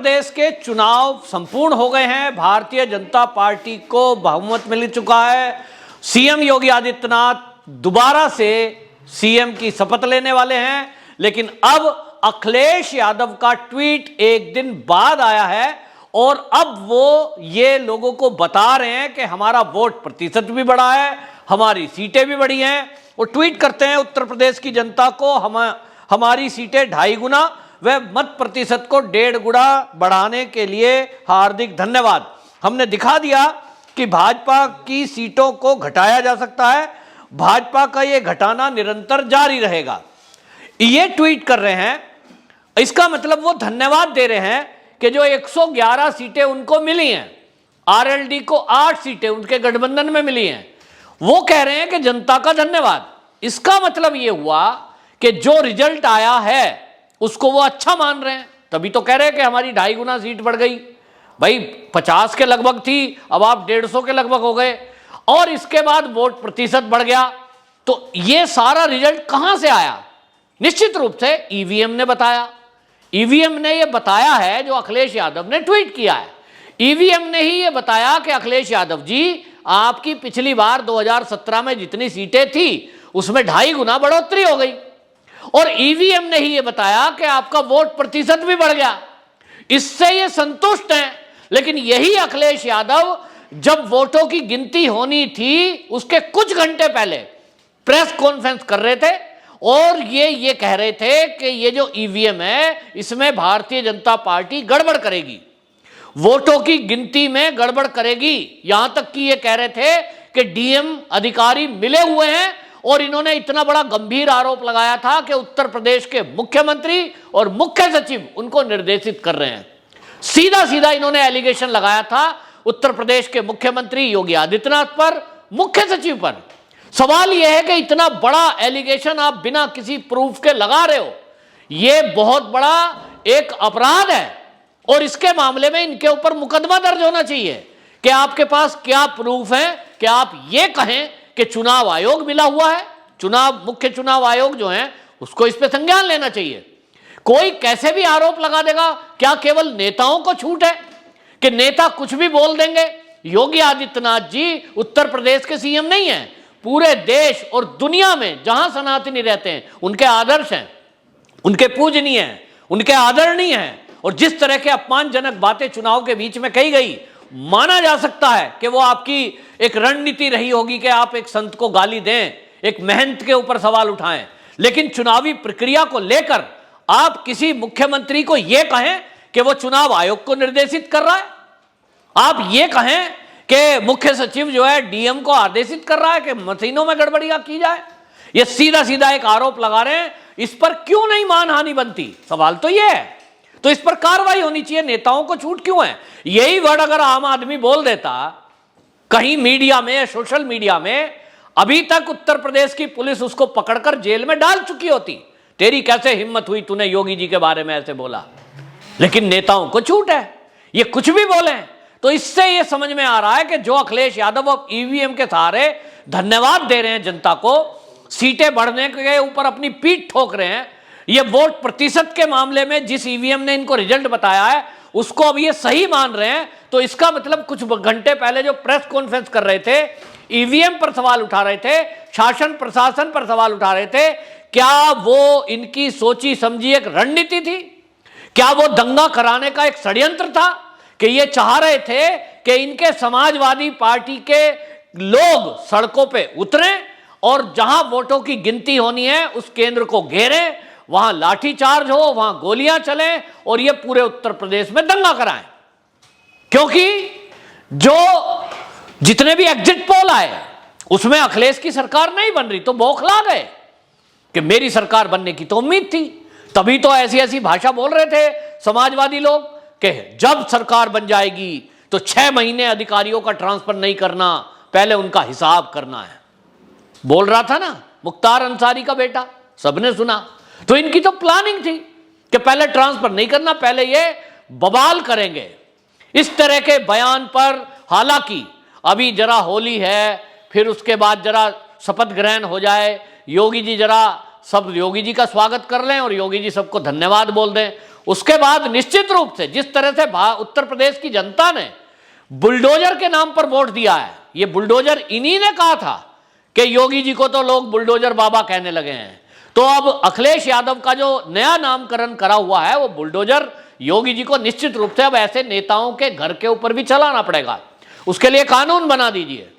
प्रदेश के चुनाव संपूर्ण हो गए हैं। भारतीय जनता पार्टी को बहुमत मिल चुका है। सीएम योगी आदित्यनाथ दोबारा से सीएम की शपथ लेने वाले हैं। लेकिन अब अखिलेश यादव का ट्वीट एक दिन बाद आया है और अब वो ये लोगों को बता रहे हैं कि हमारा वोट प्रतिशत भी बढ़ा है, हमारी सीटें भी बढ़ी हैं। वो ट्वीट करते हैं, उत्तर प्रदेश की जनता को हमारी सीटें 2.5 गुना व मत प्रतिशत को 1.5 गुना बढ़ाने के लिए हार्दिक धन्यवाद। हमने दिखा दिया कि भाजपा की सीटों को घटाया जा सकता है। भाजपा का ये घटाना निरंतर जारी रहेगा। ये ट्वीट कर रहे हैं, इसका मतलब वो धन्यवाद दे रहे हैं कि जो 111 सीटें उनको मिली हैं, आरएलडी को 8 सीटें उनके गठबंधन में मिली हैं, वो कह रहे हैं कि जनता का धन्यवाद। इसका मतलब ये हुआ कि जो रिजल्ट आया है उसको वो अच्छा मान रहे हैं, तभी तो कह रहे हैं कि हमारी 2.5 गुना सीट बढ़ गई। भाई 50 के लगभग थी, अब आप 150 के लगभग हो गए और इसके बाद वोट प्रतिशत बढ़ गया। तो ये सारा रिजल्ट कहां से आया? निश्चित रूप से ईवीएम ने बताया। ईवीएम ने ये बताया है जो अखिलेश यादव ने ट्वीट किया है। ईवीएम ने ही ये बताया कि अखिलेश यादव जी, आपकी पिछली बार 2017 में जितनी सीटें थी उसमें 2.5 गुना बढ़ोतरी हो गई और ईवीएम ने ही ये बताया कि आपका वोट प्रतिशत भी बढ़ गया। इससे ये संतुष्ट हैं। लेकिन यही अखिलेश यादव जब वोटों की गिनती होनी थी उसके कुछ घंटे पहले प्रेस कॉन्फ्रेंस कर रहे थे और ये कह रहे थे कि ये जो ईवीएम है इसमें भारतीय जनता पार्टी गड़बड़ करेगी, वोटों की गिनती में गड़बड़ करेगी। यहां तक कि ये कह रहे थे कि डीएम अधिकारी मिले हुए हैं और इन्होंने इतना बड़ा गंभीर आरोप लगाया था कि उत्तर प्रदेश के मुख्यमंत्री और मुख्य सचिव उनको निर्देशित कर रहे हैं। सीधा सीधा इन्होंने एलिगेशन लगाया था उत्तर प्रदेश के मुख्यमंत्री योगी आदित्यनाथ पर, मुख्य सचिव पर। सवाल यह है कि इतना बड़ा एलिगेशन आप बिना किसी प्रूफ के लगा रहे हो, यह बहुत बड़ा एक अपराध है और इसके मामले में इनके ऊपर मुकदमा दर्ज होना चाहिए कि आपके पास क्या प्रूफ है कि आप ये कहें कि चुनाव आयोग मिला हुआ है। मुख्य चुनाव आयोग जो है उसको इस पे संज्ञान लेना चाहिए। कोई कैसे भी आरोप लगा देगा, क्या केवल नेताओं को छूट है कि नेता कुछ भी बोल देंगे? योगी आदित्यनाथ जी उत्तर प्रदेश के सीएम नहीं है, पूरे देश और दुनिया में जहां सनातनी रहते हैं उनके आदर्श हैं, उनके पूजनीय हैं, उनके आदरणीय हैं। और जिस तरह के अपमानजनक बातें चुनाव के बीच में कही गई, माना जा सकता है कि वो आपकी एक रणनीति रही होगी कि आप एक संत को गाली दें, एक महंत के ऊपर सवाल उठाएं। लेकिन चुनावी प्रक्रिया को लेकर आप किसी मुख्यमंत्री को यह कहें कि वो चुनाव आयोग को निर्देशित कर रहा है, आप ये कहें कि मुख्य सचिव जो है डीएम को आदेशित कर रहा है कि मशीनों में गड़बड़ियां की जाए, ये सीधा सीधा एक आरोप लगा रहे हैं। इस पर क्यों नहीं मानहानि बनती? सवाल तो ये है। तो इस पर कार्रवाई होनी चाहिए। नेताओं को छूट क्यों है? यही वर्ड अगर आम आदमी बोल देता कहीं मीडिया में, सोशल मीडिया में, अभी तक उत्तर प्रदेश की पुलिस उसको पकड़कर जेल में डाल चुकी होती। तेरी कैसे हिम्मत हुई, तूने योगी जी के बारे में ऐसे बोला? लेकिन नेताओं को छूट है, ये कुछ भी बोले। तो इससे ये समझ में आ रहा है कि जो अखिलेश यादव अब ईवीएम के सहारे धन्यवाद दे रहे हैं जनता को, सीटें बढ़ने के ऊपर अपनी पीठ ठोक रहे हैं, ये वोट प्रतिशत के मामले में जिस ईवीएम ने इनको रिजल्ट बताया है उसको अब ये सही मान रहे हैं। तो इसका मतलब कुछ घंटे पहले जो प्रेस कॉन्फ्रेंस कर रहे थे, ईवीएम पर सवाल उठा रहे थे, शासन प्रशासन पर सवाल उठा रहे थे, क्या वो इनकी सोची समझी एक रणनीति थी? क्या वो दंगा कराने का एक षड्यंत्र था कि ये चाह रहे थे कि इनके समाजवादी पार्टी के लोग सड़कों पे उतरें और जहां वोटों की गिनती होनी है उस केंद्र को घेरें, वहां लाठीचार्ज हो, वहां गोलियां चलें और ये पूरे उत्तर प्रदेश में दंगा कराएं? क्योंकि जो जितने भी एग्जिट पोल आए उसमें अखिलेश की सरकार नहीं बन रही, तो बौखला गए कि मेरी सरकार बनने की तो उम्मीद थी। तभी तो ऐसी ऐसी भाषा बोल रहे थे समाजवादी लोग कि जब सरकार बन जाएगी तो 6 महीने अधिकारियों का ट्रांसफर नहीं करना, पहले उनका हिसाब करना है। बोल रहा था ना मुख्तार अंसारी का बेटा, सबने सुना। तो इनकी तो प्लानिंग थी कि पहले ट्रांसफर नहीं करना, पहले ये बवाल करेंगे। इस तरह के बयान पर हालांकि अभी जरा होली है, फिर उसके बाद जरा शपथ ग्रहण हो जाए, योगी जी जरा सब योगी जी का स्वागत कर लें और योगी जी सबको धन्यवाद बोल दें, उसके बाद निश्चित रूप से जिस तरह से उत्तर प्रदेश की जनता ने बुलडोजर के नाम पर वोट दिया है, ये बुलडोजर इन्हीं ने कहा था कि योगी जी को तो लोग बुलडोजर बाबा कहने लगे हैं, तो अब अखिलेश यादव का जो नया नामकरण करा हुआ है वो बुलडोजर योगी जी को निश्चित रूप से अब ऐसे नेताओं के घर के ऊपर भी चलाना पड़ेगा। उसके लिए कानून बना दीजिए,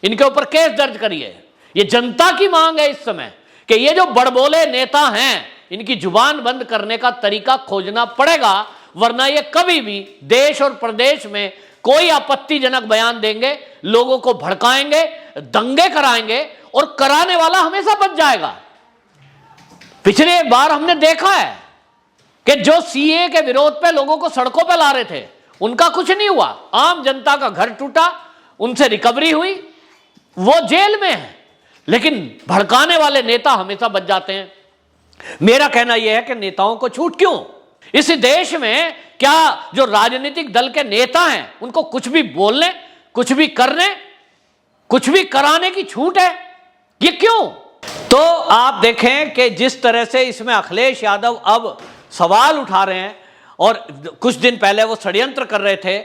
इनके ऊपर केस दर्ज करिए। ये जनता की मांग है इस समय कि ये जो बड़बोले नेता हैं इनकी जुबान बंद करने का तरीका खोजना पड़ेगा, वरना ये कभी भी देश और प्रदेश में कोई आपत्तिजनक बयान देंगे, लोगों को भड़काएंगे, दंगे कराएंगे और कराने वाला हमेशा बच जाएगा। पिछले बार हमने देखा है कि जो सीए के विरोध पे लोगों को सड़कों पे ला रहे थे उनका कुछ नहीं हुआ, आम जनता का घर टूटा, उनसे रिकवरी हुई, वो जेल में है, लेकिन भड़काने वाले नेता हमेशा बच जाते हैं। मेरा कहना यह है कि नेताओं को छूट क्यों? इस देश में क्या जो राजनीतिक दल के नेता हैं उनको कुछ भी बोलने, कुछ भी करने, कुछ भी कराने की छूट है? ये क्यों? तो आप देखें कि जिस तरह से इसमें अखिलेश यादव अब सवाल उठा रहे हैं, और कुछ दिन पहले वो षड्यंत्र कर रहे थे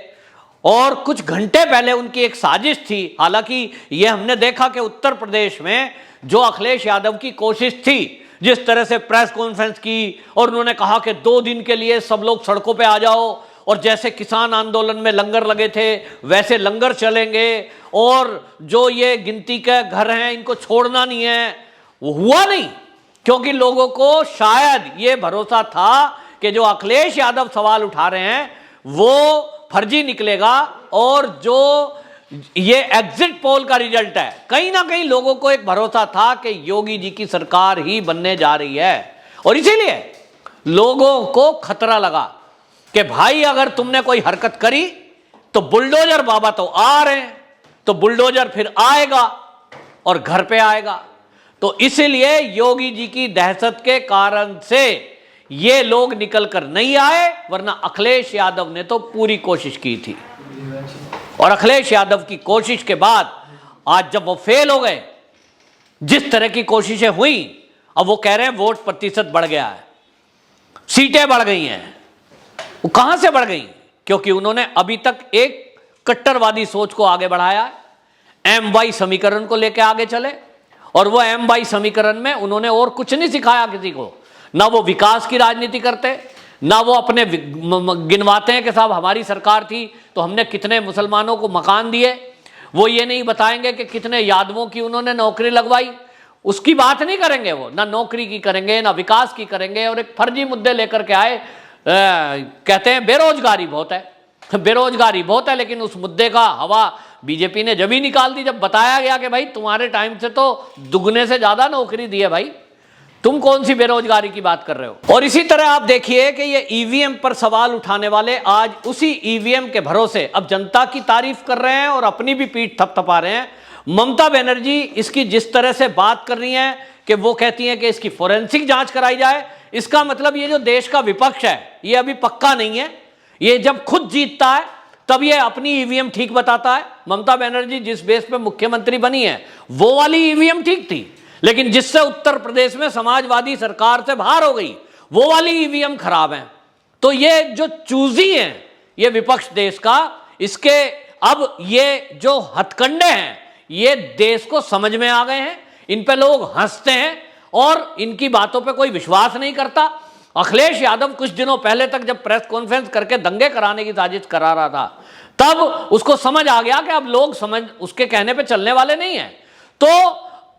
और कुछ घंटे पहले उनकी एक साजिश थी। हालांकि ये हमने देखा कि उत्तर प्रदेश में जो अखिलेश यादव की कोशिश थी, जिस तरह से प्रेस कॉन्फ्रेंस की और उन्होंने कहा कि 2 दिन के लिए सब लोग सड़कों पे आ जाओ, और जैसे किसान आंदोलन में लंगर लगे थे वैसे लंगर चलेंगे, और जो ये गिनती के घर हैं इनको छोड़ना नहीं है, वो हुआ नहीं। क्योंकि लोगों को शायद ये भरोसा था कि जो अखिलेश यादव सवाल उठा रहे हैं वो फर्जी निकलेगा, और जो ये एग्जिट पोल का रिजल्ट है, कहीं ना कहीं लोगों को एक भरोसा था कि योगी जी की सरकार ही बनने जा रही है, और इसीलिए लोगों को खतरा लगा कि भाई अगर तुमने कोई हरकत करी तो बुलडोजर बाबा तो आ रहे हैं, तो बुलडोजर फिर आएगा और घर पे आएगा। तो इसलिए योगी जी की दहशत के कारण से ये लोग निकल कर नहीं आए, वरना अखिलेश यादव ने तो पूरी कोशिश की थी। और अखिलेश यादव की कोशिश के बाद आज जब वो फेल हो गए, जिस तरह की कोशिशें हुई, अब वो कह रहे हैं वोट प्रतिशत बढ़ गया है, सीटें बढ़ गई हैं। वो कहां से बढ़ गई? क्योंकि उन्होंने अभी तक एक कट्टरवादी सोच को आगे बढ़ाया है, MY समीकरण को लेकर आगे चले, और वो MY समीकरण में उन्होंने और कुछ नहीं सिखाया किसी को। ना वो विकास की राजनीति करते, ना वो अपने गिनवाते हैं कि साहब हमारी सरकार थी तो हमने कितने मुसलमानों को मकान दिए। वो ये नहीं बताएंगे कि कितने यादवों की उन्होंने नौकरी लगवाई, उसकी बात नहीं करेंगे। वो ना नौकरी की करेंगे, ना विकास की करेंगे, और एक फर्जी मुद्दे लेकर के आए। कहते हैं बेरोजगारी बहुत है, बेरोजगारी बहुत है, लेकिन उस मुद्दे का हवा बीजेपी ने जब ही निकाल दी जब बताया गया कि भाई तुम्हारे टाइम से तो दुगने से ज्यादा नौकरी दी है, भाई तुम कौन सी बेरोजगारी की बात कर रहे हो। और इसी तरह आप देखिए कि ये ईवीएम पर सवाल उठाने वाले आज उसी ईवीएम के भरोसे अब जनता की तारीफ कर रहे हैं और अपनी भी पीठ थपथपा रहे हैं। ममता बनर्जी इसकी जिस तरह से बात कर रही हैं कि वो कहती हैं कि इसकी फोरेंसिक जांच कराई जाए, इसका मतलब ये जो देश का विपक्ष है ये अभी पक्का नहीं है। ये जब खुद जीतता है तब ये अपनी ईवीएम ठीक बताता है। ममता बनर्जी जिस बेस पे मुख्यमंत्री बनी है वो वाली ईवीएम ठीक थी, लेकिन जिससे उत्तर प्रदेश में समाजवादी सरकार से बाहर हो गई वो वाली ईवीएम खराब है। तो ये जो चूजी हैं ये विपक्ष देश का, इसके अब ये जो हथकंडे हैं ये देश को समझ में आ गए हैं। इन पे लोग हंसते हैं और इनकी बातों पे कोई विश्वास नहीं करता। अखिलेश यादव कुछ दिनों पहले तक जब प्रेस कॉन्फ्रेंस करके दंगे कराने की साजिश करा रहा था तब उसको समझ आ गया कि अब लोग समझ उसके कहने पे चलने वाले नहीं हैं। तो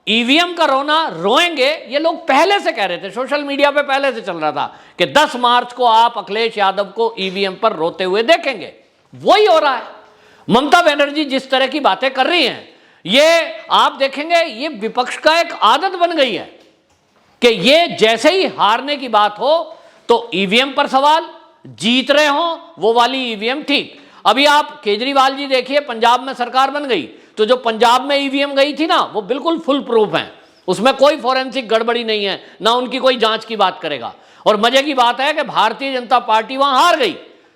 ईवीएम का रोना रोएंगे ये लोग पहले से कह रहे थे, सोशल मीडिया पे पहले से चल रहा था कि 10 मार्च को आप अखिलेश यादव को ईवीएम पर रोते हुए देखेंगे। वही हो रहा है। ममता बनर्जी जिस तरह की बातें कर रही हैं ये आप देखेंगे ये विपक्ष का एक आदत बन गई है कि ये जैसे ही हारने की बात हो तो ईवीएम पर सवाल, जीत रहे हो वो वाली ईवीएम ठीक। अभी आप केजरीवाल जी देखिए, पंजाब में सरकार बन गई तो जो पंजाब में ईवीएम गई थी ना वो बिल्कुल फुल प्रूफ है, उसमें कोई फॉरेंसिक गड़बड़ी नहीं है, ना उनकी कोई जांच की बात करेगा। और मजे की बात है कि भारतीय जनता पार्टी वहां हार गई,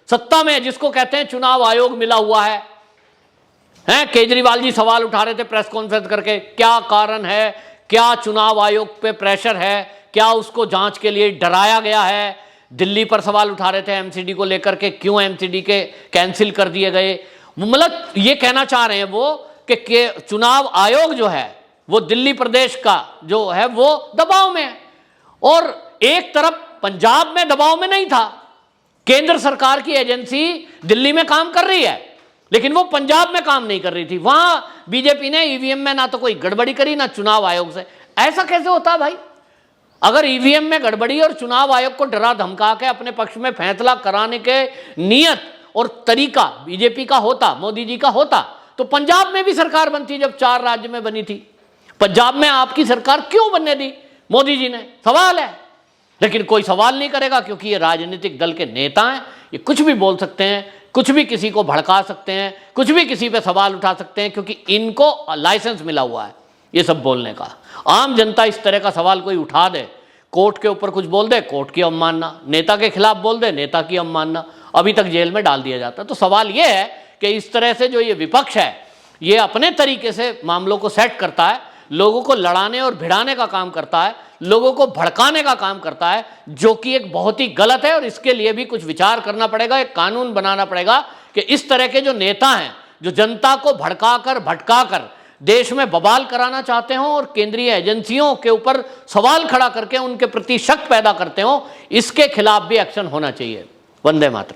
सत्ता में जिसको कहते हैं चुनाव आयोग मिला हुआ है। केजरीवाल जी सवाल उठा रहे थे प्रेस कॉन्फ्रेंस करके, क्या कारण है, क्या चुनाव आयोग पे प्रेशर है, क्या उसको जांच के लिए डराया गया है, दिल्ली पर सवाल उठा रहे थे एमसीडी को लेकर के, क्यों एमसीडी के कैंसिल कर दिए गए। मतलब ये कहना चाह रहे हैं वो कि चुनाव आयोग जो है वो दिल्ली प्रदेश का जो है वो दबाव में है, और एक तरफ पंजाब में दबाव में नहीं था। केंद्र सरकार की एजेंसी दिल्ली में काम कर रही है, लेकिन वो पंजाब में काम नहीं कर रही थी। वहां बीजेपी ने ईवीएम में ना तो कोई गड़बड़ी करी ना चुनाव आयोग से। ऐसा कैसे होता है भाई? अगर ईवीएम में गड़बड़ी और चुनाव आयोग को डरा धमका के अपने पक्ष में फैसला कराने के नियत और तरीका बीजेपी का होता, मोदी जी का होता, तो पंजाब में भी सरकार बनती। जब 4 राज्य में बनी थी, पंजाब में आपकी सरकार क्यों बनने दी मोदी जी ने? सवाल है। लेकिन कोई सवाल नहीं करेगा, क्योंकि ये राजनीतिक दल के नेता हैं, ये कुछ भी बोल सकते हैं, कुछ भी किसी को भड़का सकते हैं, कुछ भी किसी पे सवाल उठा सकते हैं, क्योंकि इनको लाइसेंस मिला हुआ है ये सब बोलने का। आम जनता इस तरह का सवाल कोई उठा दे, कोर्ट के ऊपर कुछ बोल दे, कोर्ट की अवमानना, नेता के खिलाफ बोल दे, नेता की अवमानना, अभी तक जेल में डाल दिया जाता है। तो सवाल ये है कि इस तरह से जो ये विपक्ष है ये अपने तरीके से मामलों को सेट करता है, लोगों को लड़ाने और भिड़ाने का काम करता है, लोगों को भड़काने का काम करता है, जो कि एक बहुत ही गलत है। और इसके लिए भी कुछ विचार करना पड़ेगा, एक कानून बनाना पड़ेगा कि इस तरह के जो नेता हैं जो जनता को भड़काकर भटकाकर देश में बवाल कराना चाहते हो और केंद्रीय एजेंसियों के ऊपर सवाल खड़ा करके उनके प्रति शक पैदा करते हो, इसके खिलाफ भी एक्शन होना चाहिए। वंदे मातरम।